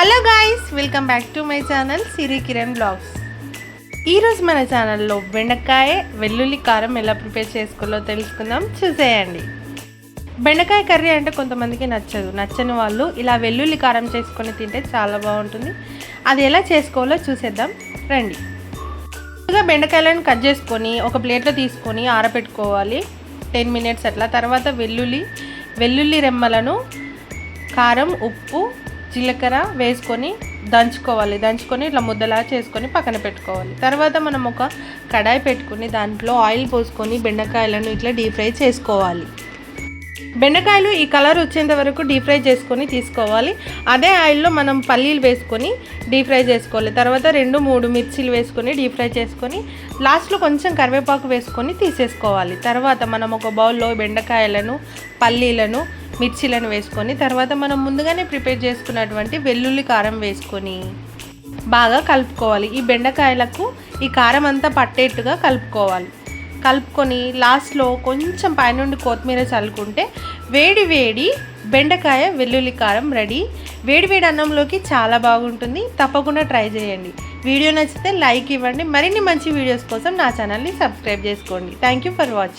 Hello guys, welcome back to my channel Siri Kiran blogs. ఈరోజు మన ఛానల్లో బెండకాయ వెల్లుల్లి కారం ఎలా ప్రిపేర్ చేసుకోవాలో తెలుసుకుందాం. చూసేయండి. బెండకాయ కర్రీ అంటే కొంతమందికి నచ్చని వాళ్ళు ఇలా వెల్లుల్లి కారం చేసుకొని తింటే చాలా బాగుంటుంది. అది ఎలా చేసుకోవాలో చూసేద్దాం రండి. ముందుగా బెండకాయలను కట్ చేసుకొని ఒక ప్లేట్లో తీసుకొని ఆరబెట్టుకోవాలి 10 minutes అట్లా. తర్వాత వెల్లుల్లి రెమ్మలను కారం, ఉప్పు, జీలకర్ర వేసుకొని దంచుకొని ఇట్లా ముద్దలా చేసుకొని పక్కన పెట్టుకోవాలి. తర్వాత మనం ఒక కడాయి పెట్టుకొని దాంట్లో ఆయిల్ పోసుకొని బెండకాయలను ఇట్లా డీప్ ఫ్రై చేసుకోవాలి. బెండకాయలు ఈ కలర్ వచ్చేంత వరకు డీప్ ఫ్రై చేసుకొని తీసుకోవాలి. అదే ఆయిల్లో మనం పల్లీలు వేసుకొని డీప్ ఫ్రై చేసుకోవాలి. తర్వాత 2-3 మిర్చీలు వేసుకొని డీప్ ఫ్రై చేసుకొని లాస్ట్లో కొంచెం కరివేపాకు వేసుకొని తీసేసుకోవాలి. తర్వాత మనం ఒక బౌల్లో బెండకాయలను, పల్లీలను, మిర్చీలను వేసుకొని తర్వాత మనం ముందుగానే ప్రిపేర్ చేసుకున్నటువంటి వెల్లుల్లి కారం వేసుకొని బాగా కలుపుకోవాలి. ఈ బెండకాయలకు ఈ కారం అంతా పట్టేట్టుగా కలుపుకొని లాస్ట్లో కొంచెం పైనుండి కొత్తిమీర చల్లుకుంటే వేడి బెండకాయ వెల్లుల్లి కారం రెడీ. వేడి అన్నంలోకి చాలా బాగుంటుంది. తప్పకుండా ట్రై చేయండి. వీడియో నచ్చితే లైక్ ఇవ్వండి. మరిన్ని మంచి వీడియోస్ కోసం నా ఛానల్ని సబ్స్క్రైబ్ చేసుకోండి. Thank you for watching.